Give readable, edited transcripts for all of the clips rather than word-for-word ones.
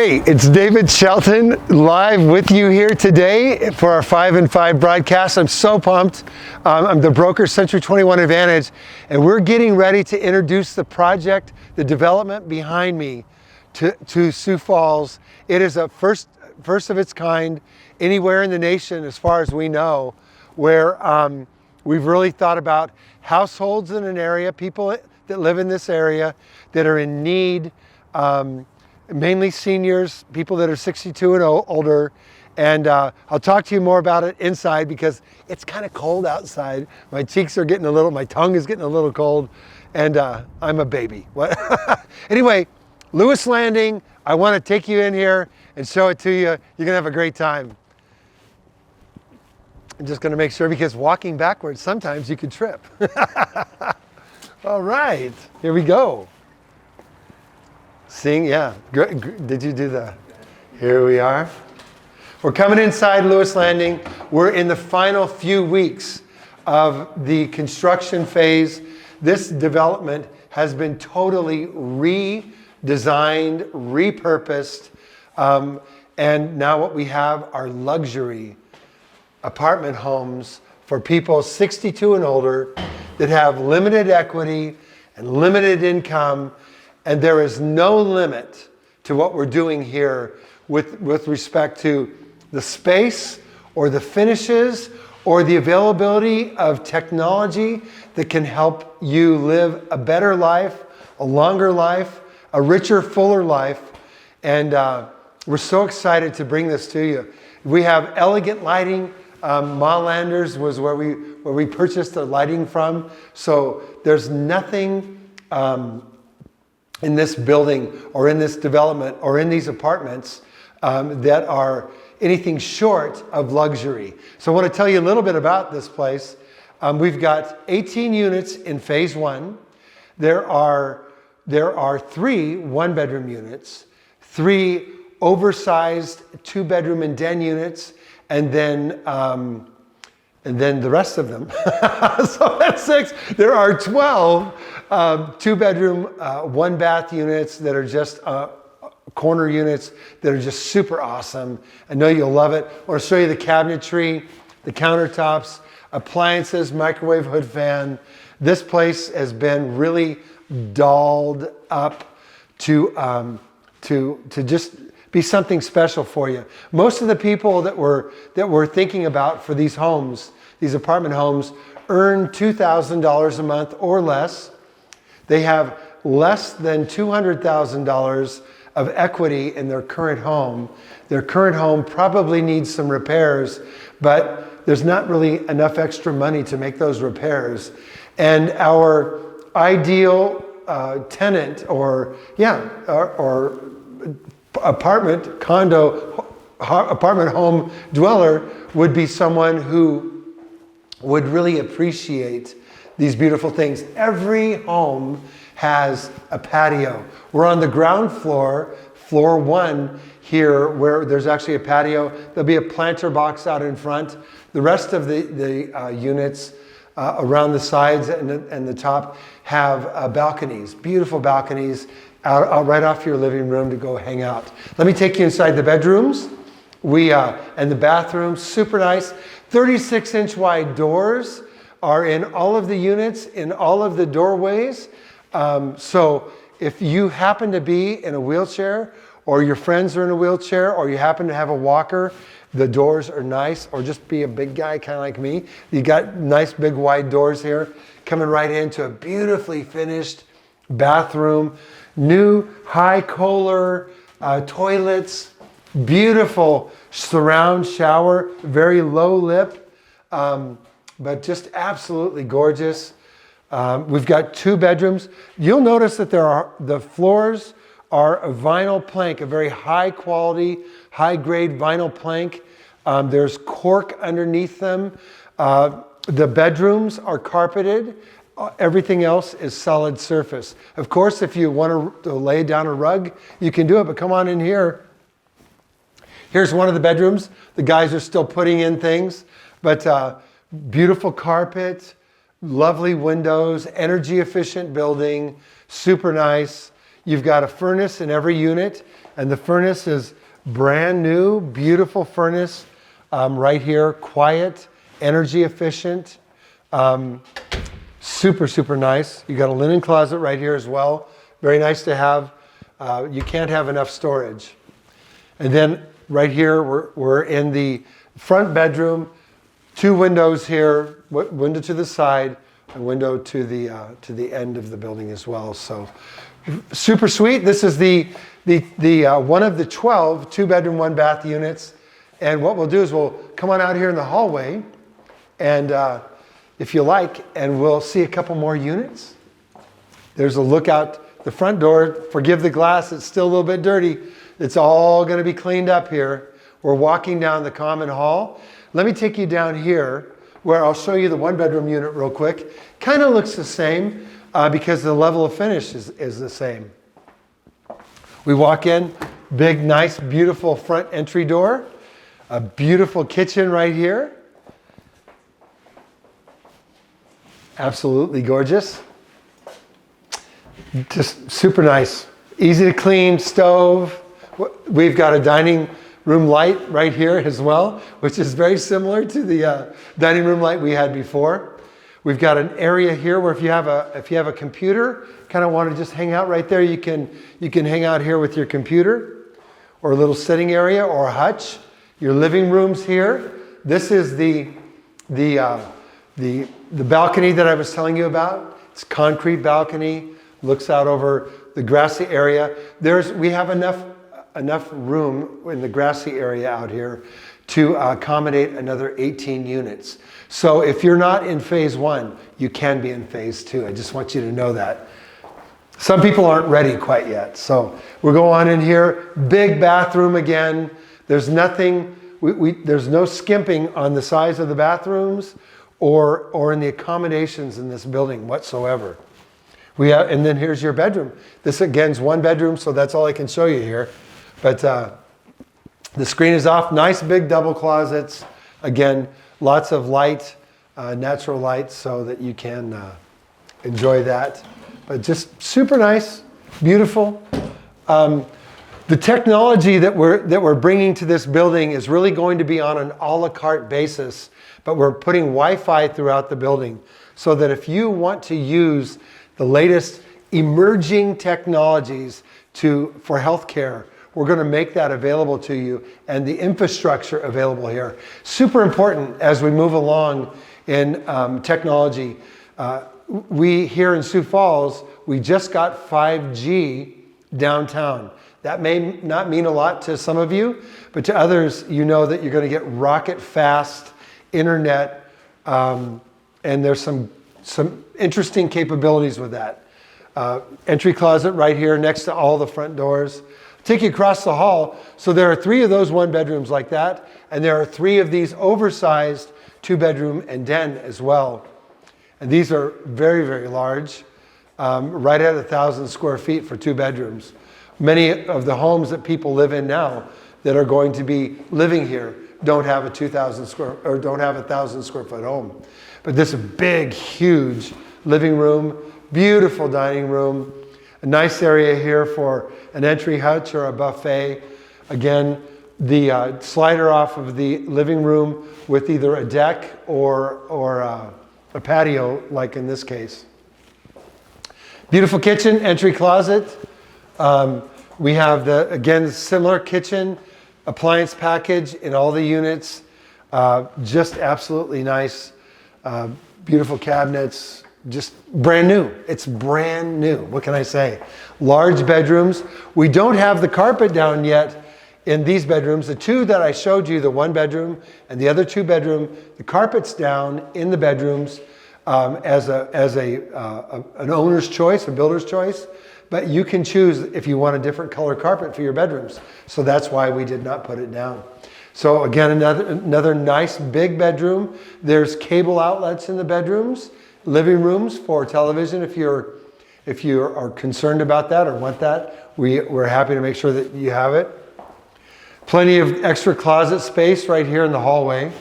Hey, it's David Shelton live with you here today for our 5 and 5 broadcast. I'm so pumped. I'm the broker, Century 21 Advantage, and we're getting ready to introduce the project, the development behind me to Sioux Falls. It is a first of its kind anywhere in the nation, as far as we know, where we've really thought about households in an area, people that live in this area that are in need, mainly seniors, people that are 62 and older. And I'll talk to you more about it inside because it's kind of cold outside. My cheeks are getting my tongue is getting a little cold, and I'm a baby. Anyway, Lewis Landing, I want to take you in here and show it to you. You're gonna have a great time. I'm just gonna make sure, because walking backwards, sometimes you could trip. All right, here we go. Yeah, did you do that? Here we are. We're coming inside Lewis Landing. We're in the final few weeks of the construction phase. This development has been totally redesigned, repurposed, and now what we have are luxury apartment homes for people 62 and older that have limited equity and limited income. And there is no limit to what we're doing here with respect to the space or the finishes or the availability of technology that can help you live a better life, a longer life, a richer, fuller life. And we're so excited to bring this to you. We have elegant lighting. Malanders was where we purchased the lighting from. So there's nothing in this building or in this development or in these apartments that are anything short of luxury. So I want to tell you a little bit about this place. We've got 18 units in phase 1. There are 3 one-bedroom units, 3 oversized 2-bedroom and den units, and then the rest of them. So that's 6. There are 12 2-bedroom, 1-bath units that are just corner units that are just super awesome. I know you'll love it. I want to show you the cabinetry, the countertops, appliances, microwave, hood fan. This place has been really dolled up to just be something special for you. Most of the people that we're thinking about for these homes, these apartment homes, earn $2,000 a month or less. They have less than $200,000 of equity in their current home. Their current home probably needs some repairs, but there's not really enough extra money to make those repairs. And our ideal tenant or apartment home dweller would be someone who would really appreciate these beautiful things. Every home has a patio. We're on the ground floor, floor 1 here, where there's actually a patio. There'll be a planter box out in front. The rest of the units around the sides and the top have balconies, beautiful balconies out right off your living room to go hang out. Let me take you inside the bedrooms. And the bathrooms, super nice. 36-inch wide doors are in all of the units, in all of the doorways. So if you happen to be in a wheelchair, or your friends are in a wheelchair, or you happen to have a walker, the doors are nice. Or just be a big guy, kind of like me. You got nice big wide doors here, coming right into a beautifully finished bathroom. New high Kohler toilets, beautiful surround shower, very low lip, but just absolutely gorgeous. We've got 2 bedrooms. You'll notice that the floors are a vinyl plank, a very high quality, high grade vinyl plank. There's cork underneath them. The bedrooms are carpeted. Everything else is solid surface. Of course, if you want to lay down a rug, you can do it, but come on in here. Here's one of the bedrooms. The guys are still putting in things, but beautiful carpet, lovely windows, energy efficient building, super nice. You've got a furnace in every unit. And the furnace is brand new, beautiful furnace right here, quiet, energy efficient, super, super nice. You got a linen closet right here as well. Very nice to have. You can't have enough storage. And then right here, we're in the front bedroom, 2 windows here, window to the side, a window to the end of the building as well. So super sweet. This is the one of the 12 2-bedroom, 1-bath units. And what we'll do is we'll come on out here in the hallway, and if you like, and we'll see a couple more units. There's a look out the front door. Forgive the glass, it's still a little bit dirty. It's all going to be cleaned up here. We're walking down the common hall. Let me take you down here where I'll show you the 1-bedroom unit real quick. Kind of looks the same because the level of finish is the same. We walk in, big, nice, beautiful front entry door. A beautiful kitchen right here. Absolutely gorgeous. Just super nice. Easy to clean, stove. We've got a dining room light right here as well, which is very similar to the dining room light we had before. We've got an area here where if you have a computer, kind of want to just hang out right there, you can hang out here with your computer, or a little sitting area or a hutch. Your living room's here. This is the balcony that I was telling you about. It's a concrete balcony, looks out over the grassy area. We have enough room in the grassy area out here to accommodate another 18 units. So if you're not in phase 1, you can be in phase 2. I just want you to know that. Some people aren't ready quite yet. So we'll go on in here. Big bathroom again. There's nothing, there's no skimping on the size of the bathrooms or in the accommodations in this building whatsoever. And then here's your bedroom. This again is 1 bedroom, so that's all I can show you here. But the screen is off. Nice big double closets. Again, lots of light, natural light, so that you can enjoy that. But just super nice, beautiful. The technology that we're bringing to this building is really going to be on an a la carte basis, but we're putting Wi-Fi throughout the building so that if you want to use the latest emerging technologies for healthcare, we're going to make that available to you, and the infrastructure available here. Super important as we move along in technology. We here in Sioux Falls, we just got 5G downtown. That may not mean a lot to some of you, but to others, you know that you're going to get rocket fast internet, and there's some interesting capabilities with that. Entry closet right here next to all the front doors. Take you across the hall. So there are 3 of those 1 bedrooms like that, and there are 3 of these oversized 2-bedroom and den as well. And these are very, very large, right at 1,000 square feet for 2 bedrooms. Many of the homes that people live in now that are going to be living here don't have a 1,000 square foot home. But this is a big, huge living room, beautiful dining room, a nice area here for an entry hutch or a buffet. Again, the slider off of the living room with either a deck or a patio, like in this case. Beautiful kitchen, entry closet. We have again, similar kitchen appliance package in all the units. Just absolutely nice, beautiful cabinets, just brand new. It's brand new. What can I say? Large bedrooms. We don't have the carpet down yet in these bedrooms. The 2 that I showed you, the 1 bedroom and the other 2 bedroom, the carpet's down in the bedrooms as an owner's choice, a builder's choice. But you can choose if you want a different color carpet for your bedrooms. So that's why we did not put it down. So again, another nice big bedroom. There's cable outlets in the bedrooms, living rooms for television if you are concerned about that or want that. We're happy to make sure that you have it. Plenty of extra closet space right here in the hallway.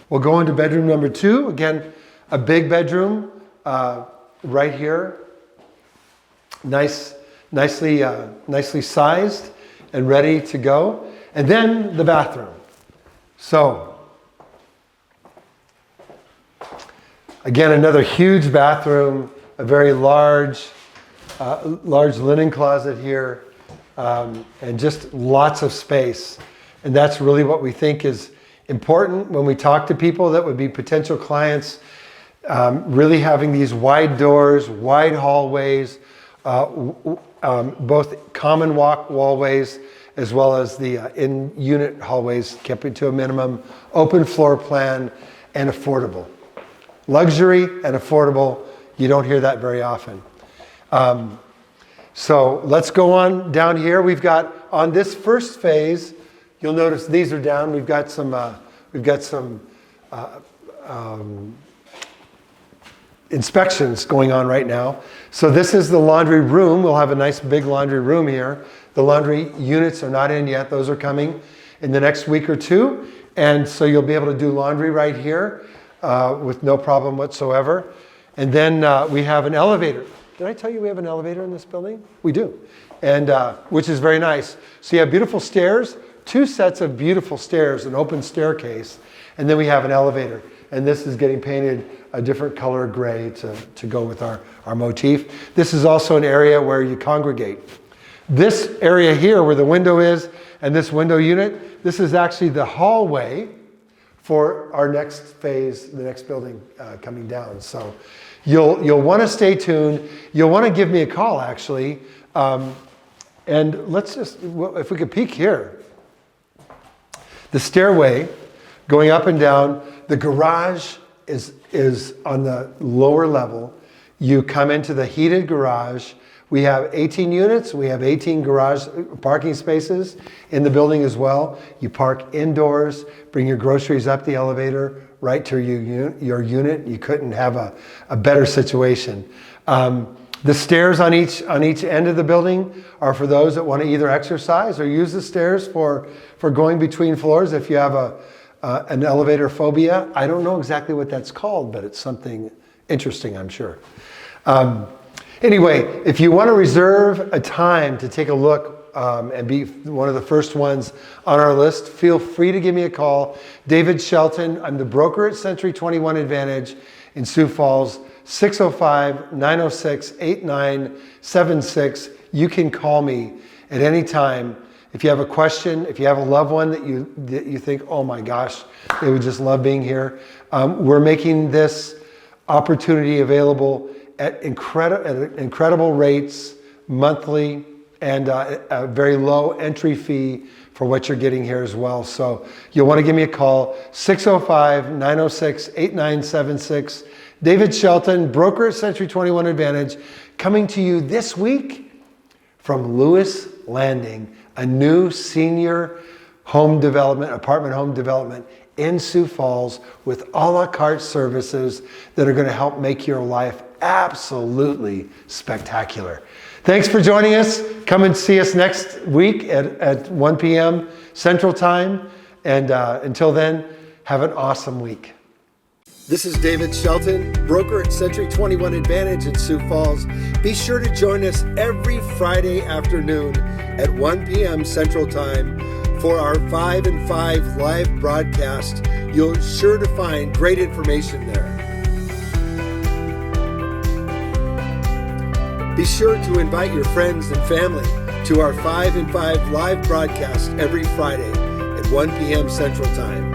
We'll go into bedroom number 2. Again, a big bedroom right here. Nicely sized. and ready to go. And then the bathroom. So, again, another huge bathroom, a very large linen closet here, and just lots of space. And that's really what we think is important when we talk to people that would be potential clients. Really having these wide doors, wide hallways, both common walkways as well as the in-unit hallways kept it to a minimum, open floor plan, and affordable. Luxury and affordable, you don't hear that very often. So let's go on down here. We've got, on this first phase, you'll notice these are down. We've got some inspections going on right now. So this is the laundry room. We'll have a nice big laundry room here. The laundry units are not in yet. Those are coming in the next week or two. And so you'll be able to do laundry right here with no problem whatsoever. And then we have an elevator. Did I tell you we have an elevator in this building? We do, and which is very nice. So you have beautiful stairs, 2 sets of beautiful stairs, an open staircase, and then we have an elevator. And this is getting painted a different color gray to go with our motif. This is also an area where you congregate. This area here where the window is and this window unit, this is actually the hallway for our next phase, the next building coming down. So you'll want to stay tuned. You'll want to give me a call actually. And let's just, if we could peek here. The stairway going up and down, the garage is on the lower level. You come into the heated garage. We have 18 units. We have 18 garage parking spaces in the building as well. You park indoors, bring your groceries up the elevator, right to your unit. You couldn't have a better situation. The stairs on each end of the building are for those that want to either exercise or use the stairs for going between floors. If you have an elevator phobia, I don't know exactly what that's called, but it's something interesting, I'm sure. Anyway, if you want to reserve a time to take a look and be one of the first ones on our list, feel free to give me a call. David Shelton, I'm the broker at Century 21 Advantage in Sioux Falls, 605-906-8976. You can call me at any time. If you have a question, if you have a loved one that you think, oh my gosh, they would just love being here. We're making this opportunity available at incredible rates monthly and a very low entry fee for what you're getting here as well. So you'll want to give me a call, 605-906-8976. David Shelton, broker at Century 21 Advantage, coming to you this week from Lewis Landing, a new senior apartment home development in Sioux Falls with a la carte services that are going to help make your life absolutely spectacular. Thanks for joining us. Come and see us next week at 1 p.m. Central Time. And until then, have an awesome week. This is David Shelton, broker at Century 21 Advantage in Sioux Falls. Be sure to join us every Friday afternoon at 1 p.m. Central Time for our 5 and 5 live broadcast. You're sure to find great information there. Be sure to invite your friends and family to our 5 and 5 live broadcast every Friday at 1 p.m. Central Time.